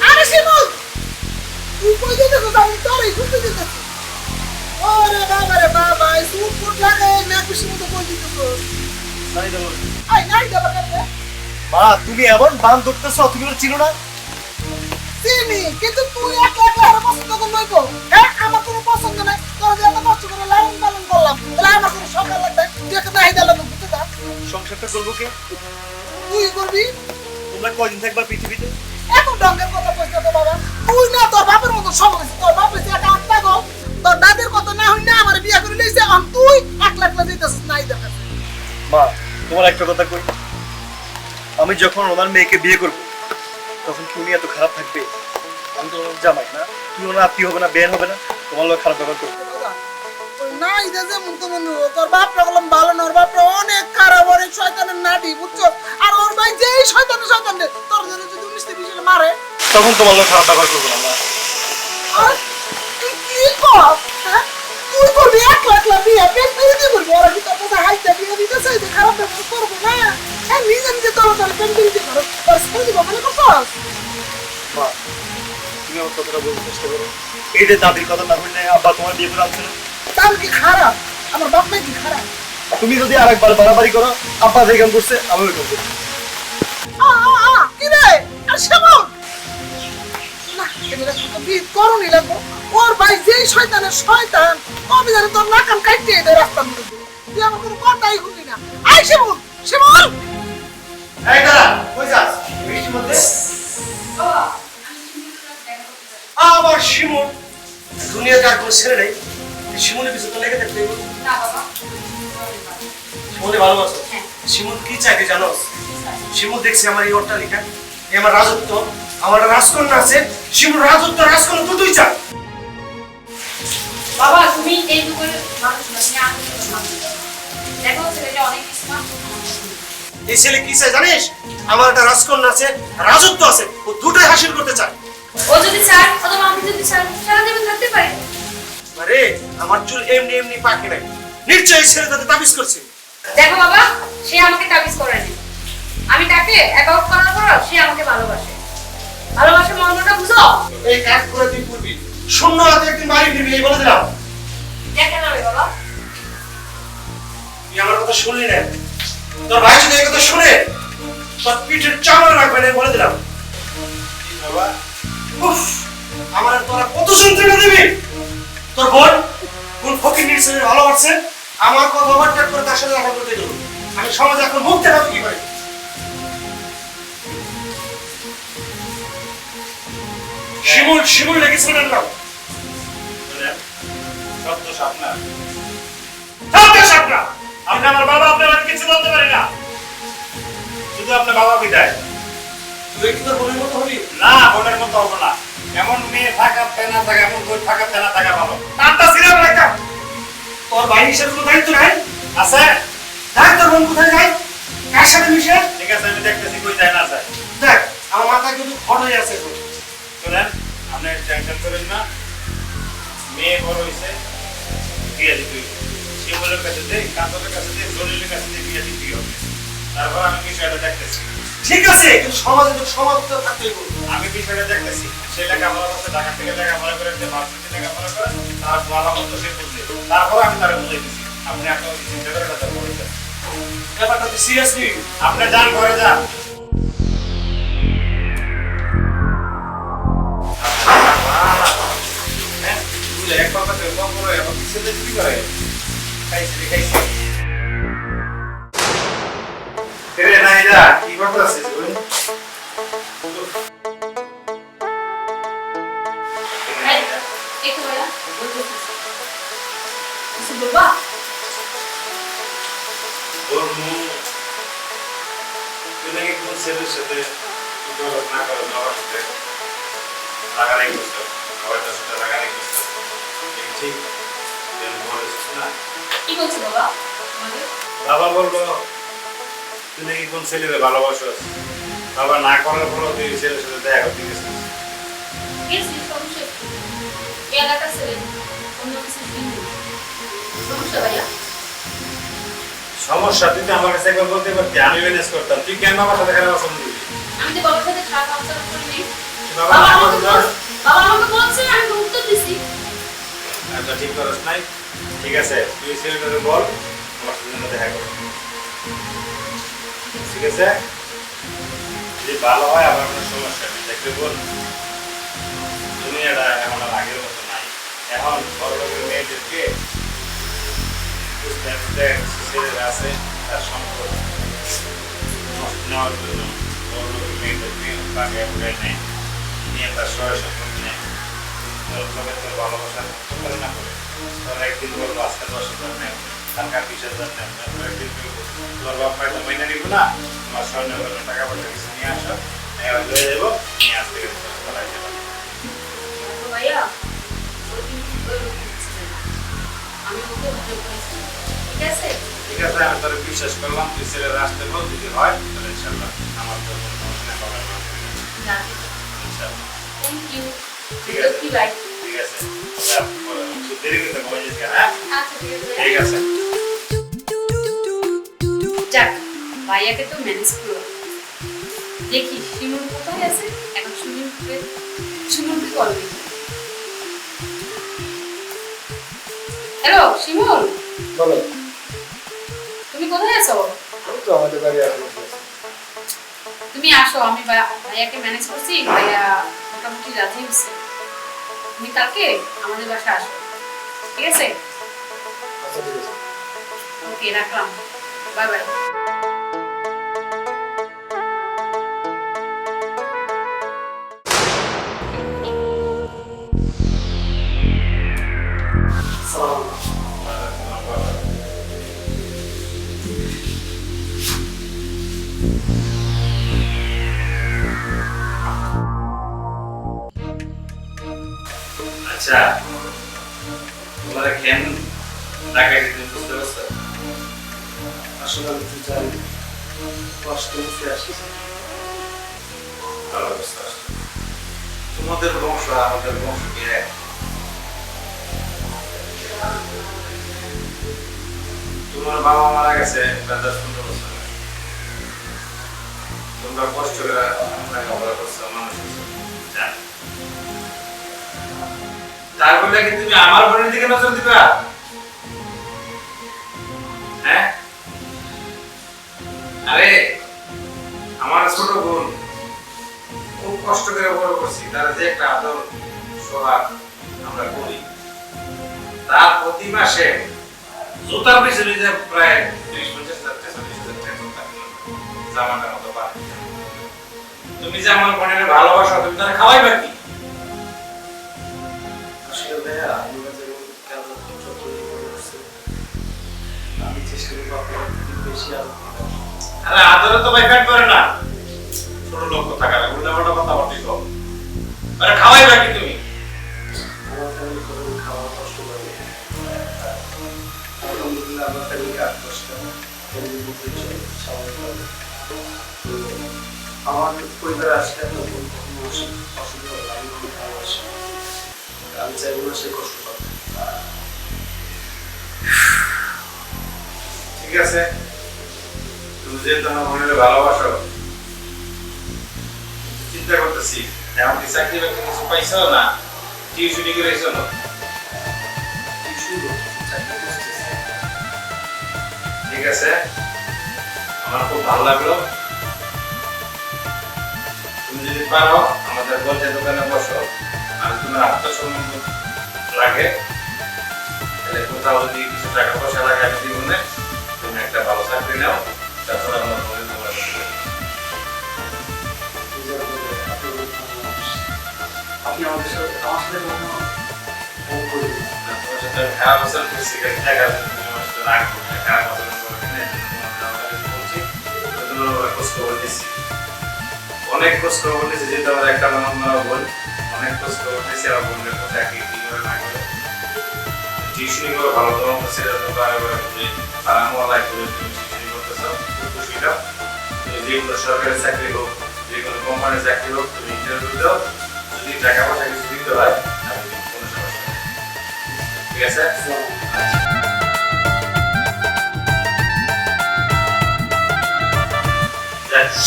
আরে শিমুল, তুই কই যেতেছিস? আমি তোরই খুঁজতে যেতেছি। ওরে বাবা রে বাবা, এই সুট ফুট লাগে না খুশি মতো কই দিতেছিস? নাই দেবো। আই নাই দেবা কেন? মা তুমি এমন বান ধরতেছো, তুমি ওর চিনো না? চিনি, কিন্তু তুই একা একা আর পছন্দ করবি তো? হ্যাঁ, আমার কোনো পছন্দ নাই। তোর যে এত কষ্ট করে লালন পালন করলাম, তাহলে আমার কোনো সকাল লাগবে? তুই একটা নাই দিলাম বুঝতে থাক। সংসারটা করবো কে? তুই করবি? তোমরা কয়দিন থাকবা পৃথিবীতে? এত ঢঙ্গের কথা কইছ তো বাবা। তুই না তোর বাপের মতো সব হইছে। তোর বাপ হইছে একটা আত্মা গো। তোর দাদির কথা না হই না আমার বিয়া করে লইছে, আর তুই একলা একলা দিতেছিস নাই দেখা। মা তোমার একটা কথা কই, আমি যখন ওনার মেয়েকে বিয়ে করবো তখন কি উনি এত খারাপ থাকবে? আমি তো ওনার জামাই না, তুমি ওনার আত্মীয় হবে না, বের হবে না, তোমার লোক খারাপ ব্যবহার করবে? নাই যে যেমন তেমন তোর বাপরা বললাম ভালো না, ওর বাপরা অনেক খারাপ, অনেক শয়তানের নাডি বুঝছো। আর ওর ভাই যেই শয়তানের শয়তান রে, তোর জন্য যদি 19-20 মারে তখন তোমার লোক খারাপ ব্যবহার করবো না। মা আর তুই কি কর? হ্যাঁ, তুই করবি একলা একলা বিয়া, পেট বিয়ে করবি, ওরা কি তোর কাছে হাইতে বিয়ে দিতে চাই যে খারাপ ব্যবহার করবো না? হ্যাঁ, নিজে নিজে তোর তোর পেট বিয়ে করো, তোর স্কুল দিব মনে করছস? মা তুমি আমার কথাটা বলতে চেষ্টা করো। এই যে দাদির কথা না বললে আব্বা তোমার বিয়ে করে আনছে না, তার কি খারাপ? আমার বাপ মা কি খারাপ? তুমি যদি আরেকবার বাড়াবাড়ি করো, আব্বা যে কাম করছে আমি ওই কাম করবো। কি রে? আর শ্যামল না, এগুলা তো বিয়ে করণই লাগবো। ওর ভাই যেই শয়তানের শয়তান, আমি জানি তোর নাকান কাটিয়ে দেয় রাস্তার মধ্যে। তুই আমার কোনো কথাই শুনলি না। আই শ্যামল, শ্যামল! এই দাদা কই যাস? বৃষ্টির মধ্যে আবার শিমুল, দুনিয়াতে আর কোনো ছেলে নেই শিমুলের পিছনে লেগে থাকতে? না বাবা, শিমুলে ভালোবাসো? শিমুল কি চাইবে জানো? শিমুল দেখছে আমার এই অট্টালিকা, এই আমার রাজত্ব, আমার একটা রাজকন্যা আছে। শিমুল রাজত্ব রাজকন্যা দুটোই চায়। বাবা তুমি এই যুগের মানুষ না, তুমি আমি যুগের মানুষ। দেখো ছেলেটা অনেক স্মার্ট। এই ছেলে কি চায় জানিস? আমার একটা রাজকন্যা আছে, রাজত্ব আছে, ও দুটোই হাসিল করতে চায়। ও যদি চায় অথবা আমি যদি চাই, সারা জীবন থাকতে পারি। আরে আমার চুল এমনি এমনি পাকে নাই, নিশ্চয়ই এই ছেলে তাতে তাবিজ করছে। দেখো বাবা, সে আমাকে তাবিজ করেনি। আমি তাকে অ্যাবাউট করার পর সে আমাকে ভালোবাসে। ভালোবাসার মর্মটা বুঝো? এই কাজ করে তুই করবি, শূন্য হাতে একদিন বাড়ি ফিরবি, এই বলে দিলাম। দেখে না বাবা, তুই আমার কথা শুনলি না, তোর ভাই যদি এই কথা শুনে তোর পিঠের চামড়া রাখবে না, বলে দিলাম। বাবা উফ, আমার আর তোরা কত যন্ত্রণা দিবি? তোর বোন কোন ফকির নির্সেনের ভালোবাসছে, আমার কথা ওভারটেক করে তার সাথে দেখা করতে গেল। আমি সমাজে এখন মুখ দেখাবো কি করে? শিমুল শিমুল লেগেছিল না, সব দোষ আপনার। আপনার আপনি আমার বাবা, আপনার আমি কিছু বলতে পারি না, শুধু আপনার বাবা বিদায়। তুই কি তোর বোনের মতো হবি? না, বোনের মতো হবো না। এমন মেয়ে থাকা পেনা থাকা, এমন বই থাকা পেনা থাকা ভালো। তারটা সিরিয়াল রাখা, তোর ভাই হিসেবে কোনো দায়িত্ব নাই? আছে? দেখ তোর বোন কোথায় যায়, কার সাথে মিশে। ঠিক আছে, আমি দেখতেছি কই যায় না যায়। দেখ আমার মাথা কিন্তু হট হয়ে আছে এখন। শুনেন, আপনি টেনশন করেন না, মেয়ে বড় হয়েছে, বিয়ে দিতে হইবে। শিমুলের কাছে দে, কাজলের কাছে দে, জলিলের কাছে দে, বিয়ে দিতে হবে। তারপর আমি বিষয়টা দেখতেছি। ঠিক আছে, কিন্তু সমাজে তো সমাজ তো থাকতেই হবে। আমি বিষয়টা দেখতেছি, সে লেখাপড়া করছে, ঢাকা থেকে লেখাপড়া করে, ভার্সিটি লেখাপড়া করে, তার বাবা মতো সে বুঝছে। তারপর আমি তারা বুঝাই দিচ্ছি, আপনি একটা চিন্তা করে কথা বলেছেন। ব্যাপারটা তুই সিরিয়াস নিবি। আপনি যান, ঘরে যান। হ্যাঁ, বুঝলে এক কথা কম করে এখন ছেলে কি করে? খাইছে খাইছে। এরে না এটা কি ব্যাপার আছে বলুন? এই, একটু বলা কিছু বলবা? ওর মুখ তুই নাকি কোন ছেলের সাথে না করে বাবার সাথে লাগালাই করছো, বাবার সাথে লাগালাই করছো, ঠিক বলেছিস না? কি বলছো বাবা? আমাদের বাবা বললো তুই নাকি কোন ছেলেরে ভালোবাসিস, বাবা না করার পরও তুই ছেলের সাথে দেখা করতে গেছিস। গেছি সমস্যা কি? এই এলাকার ছেলে অন্য কিছু হিন্দু সমস্যা ভাইয়া? সমস্যা তুই তো আমার কাছে একবার বলতে পারতি, আমি ম্যানেজ করতাম, তুই কেন বাবার সাথে খারাপ আচরণ করবি? আমি তো বাবার সাথে খারাপ আচরণ করি নাই। বাবা বাবা না আমাকে করলো বাবা আমাকে বলছে, আমি তো উত্তর দিছি। তো ঠিক করছ নাই ঠিক আছে তুই ছেলেটাকে বল আমার সাথে দেখা করো ঠিক আছে যদি ভালো হয় আবার কোনো সমস্যা নেই দেখবে বল দুনিয়াটা এখন আর আগের মতো নাই এখন বড়লোকের মেয়েদেরকে বুঝতে বুঝতে ছেলেরা আছে তার সম্পদ নষ্ট নেওয়ার জন্য বড়লোকের মেয়েদেরকে বাগে উঠে নেয় নিয়ে তার সহায় সম্পদ নেয় লোকে তোর ভালোবাসা করে না করে তোর একদিন বলবো আজকে 10,000 নেয় টাকা 20,000 নেয় তারপর একদিন তোর বাপ মায়ের তো মাইনে নিব না তোমার স্বর্ণ টাকা পয়সা কিছু নিয়ে আসো লয়ে যাবো নিয়ে আসতে গেলে চলাই যাবো তো ভাইয়া, ওই কিন্তু ওই রকম ছিল না। আমি ওকে ভালো করেছি, ঠিক আছে? ঠিক আছে আমি তোর বিশ্বাস করলাম তুই ছেলেরা আসতে বল যদি হয় তাহলে ইনশাল্লাহ আমার তো কোনো সমস্যা নেই বাবার মা ইনশাল্লাহ থ্যাংক ইউ। ঠিক আছে। কি ভাই? ঠিক আছে তুই দেরি করতে ঘুমাই যাস কেন হ্যাঁ আচ্ছা ঠিক আছে। ঠিক আছে যাক, ভাইয়াকে তো ম্যানেজ করো। দেখি শিমুল কোথায় আছে, এখন শিমুলকে কল দিই। হ্যালো শিমুল, বলো, তুমি কোথায় আছো? আমি তো আমাদের বাড়ি আসবো। তুমি আসো, আমি ভাইয়াকে ম্যানেজ করছি, ভাইয়া মোটামুটি রাজি হচ্ছে। তুমি কালকে আমাদের বাসায় আসো, ঠিক আছে? আচ্ছা ঠিক আছে। ওকে, রাখলাম, বাই বাই। আচ্ছা তোমার কেন ঢাকায় তুমি বুঝতে পারছো আসলে আমি তো জানি কষ্ট মুখে আসছি। ভালো বুঝতে পারছো তোমাদের বংশ আর আমাদের বংশ কি এক তোমার বাবা মারা গেছে 10-15 বছর আগে। তোমরা কষ্ট করে লেখাপড়া করছো মানুষ হয়েছো, জানি। তারপরে কি তুমি আমার বোনের দিকে নজর দিবা হ্যাঁ আরে আমার ছোট বোন খুব কষ্ট করে বড় করছি তার যে একটা আদর সোহাগ আমরা করি তার প্রতি মাসে জুতার পিছনে যে প্রায় 30-50,000 টাকা জামাটার মতো পান তুমি যে আমার বোনের ভালোবাসা তুমি তার খাওয়াইবা কি আসলে ভাইয়া আমি কেন আমি চেষ্টা করি আপনার বেশি আরে আদরে তো ভাই ফ্যাট করে না ছোট লোক থাকা না উল্টা পাল্টা কথা বলতে কম আরে খাওয়াইবা কি তুমি আমার ফ্যামিলি করে খাওয়া কষ্ট করে। আলহামদুলিল্লাহ আমার ফ্যামিলি 8-10টা ফ্যামিলি বুঝতে স্বাভাবিকভাবে। তো আমার পরিবার আসলে একটা বোন কখনো অসুবিধা হবে আমি খুব ভালোবাসি। আমি চাইবো না সে কষ্ট পাবে। ঠিক আছে তুমি যেহেতু আমার বোনের ভালোবাসো চিন্তা করতেছি এখন কি চাকরি বাকরি কিছু পাইছো না টিউশনি করেছো না টিউশন করতেছি, চাকরি করতেছি। ঠিক আছে আমার খুব ভালো লাগলো তুমি যদি পারো আমাদের বলতে দোকানে বসো আর তোমার আত্মসম্মান লাগে তাহলে কোথাও যদি কিছু টাকা পয়সা লাগে আমি দিব না তুমি একটা ভালো চাকরি নাও তারপর আমার বোনের তোমার আপনি আমাদের সাথে আমার সাথে কখনো এমন করবেন না। তোমার সাথে আমি খারাপ আচরণ করছি কারণ টাকা তুমি আমার সাথে রাগ করবে খারাপ আচরণ করবে না বলছি তোমার খোঁজ খবর দিচ্ছি অনেক খোঁজ খবর দিয়েছি যেহেতু আমার একটা আমার বোন অনেক খোঁজ খবর দিয়েছি আমার বোনের কথা কি করে না করে টিউশনি করে ভালো তোমার ছেলে তো বারে আরামওয়ালা করে তুমি টিউশনি করতেছো খুব খুশি দাও তুমি যে কোনো সরকারি চাকরি হোক যে কোনো কোম্পানির চাকরি হোক তুমি ইন্টারভিউ দাও যদি টাকা পয়সা কিছু দিতে হয় আমি কোনো সমস্যা নেই ঠিক আছে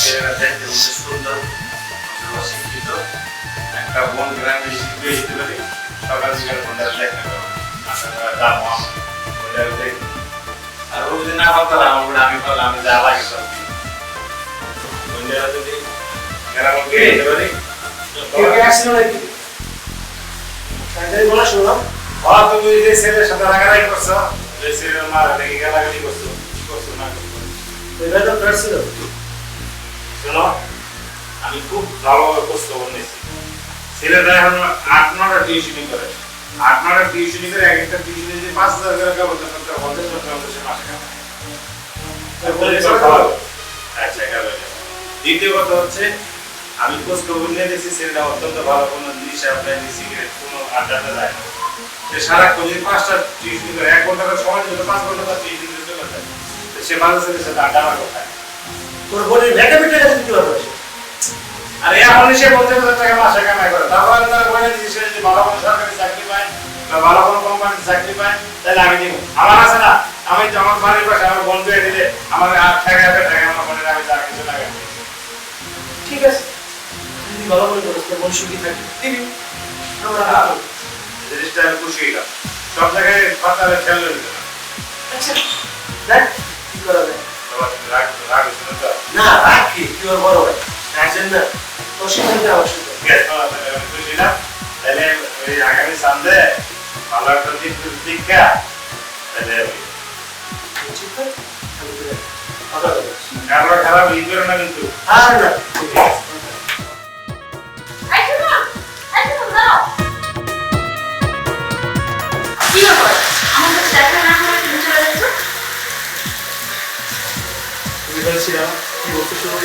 ছেলেরা দেখতে সুন্দর শিক্ষিত একটা বোন গ্রামে শিখবে দিতে পারি সকাল বিকাল ফোনটা দেখা করো আসলে যাবো ওটা দেখি আর ও যদি না পারতাম ওটা আমি পারলাম আমি যা লাগে সব বন্ধুরা যদি গ্রামে গিয়ে দিতে পারি কে আসছিল নাকি তাই বলা শুনলাম হ্যাঁ তুমি যে ছেলের সাথে রাগারাগি করছো যে ছেলের মারা দেখি গালাগালি করছো কি করছো না করছো এটা তো ফ্রেন্ড ছিল শোনো আমি খুব ভালোভাবে খোঁজ খবর নিয়েছি ছেলেটা এখন 8-9টা টিউশনি করে 8-9টা টিউশনি করে এক একটা টিউশনি যে 5,000 করে ব্যবস্থা করতে হবে 50 মাসে কামায় আচ্ছা গেল দ্বিতীয় কথা হচ্ছে আমি খোঁজ খবর নিয়ে দেখছি ছেলেটা অত্যন্ত ভালো কোনো জিনিস আপনার সিগারেট কোনো আড্ডাতে যায় না সে সারাক্ষণ যদি 5টা টিউশনি করে 1 ঘন্টা করে সময় দিলে 5 ঘন্টা তার টিউশনি করতে পারে সে ভালো ছেলের সাথে আড্ডা মারতে পারে তোর বোনের ভেটা পিঠে গেছে দিতে পারবে আর এখন সে 50,000 টাকা মাসে কামাই করে তারপরে তার বলে দিচ্ছে সে যদি ভালো কোনো সরকারি চাকরি পায় বা ভালো কোনো কোম্পানিতে চাকরি পায় তাহলে আমি দিব আমার আছে না আমি তো আমার বাড়ির পাশে আমার বোন পেয়ে দিলে আমার টাকা আমার বোনের আমি যা কিছু লাগে ঠিক আছে যদি ভালো করে করিস তোর বোন সুখী থাকবে দিবি আমরা জিনিসটা আমি খুশি হইলাম সব জায়গায় পাতালে খেয়াল রইল না আচ্ছা দেখ কি করা যায় সবার রাগ রাগ হচ্ছে না তো না রাখি তুই ওর বড় ভাই আসেন না তোর সিদ্ধান্ত আমার সাথে গ্যাস পাওয়া যাবে আমি খুশি না তাহলে ওই আগামী সানডে ভালো একটা দিন দীক্ষা তাহলে ঠিক আছে আমি তোর কথা বলছি কারো খারাপ ই করে না কিন্তু আর না এই শোনো, দাঁড়াও। কি ব্যাপার? আমার সাথে দেখা না করে তুমি চলে যাচ্ছ? তুমি বলছিলাম কি বলতে শুরু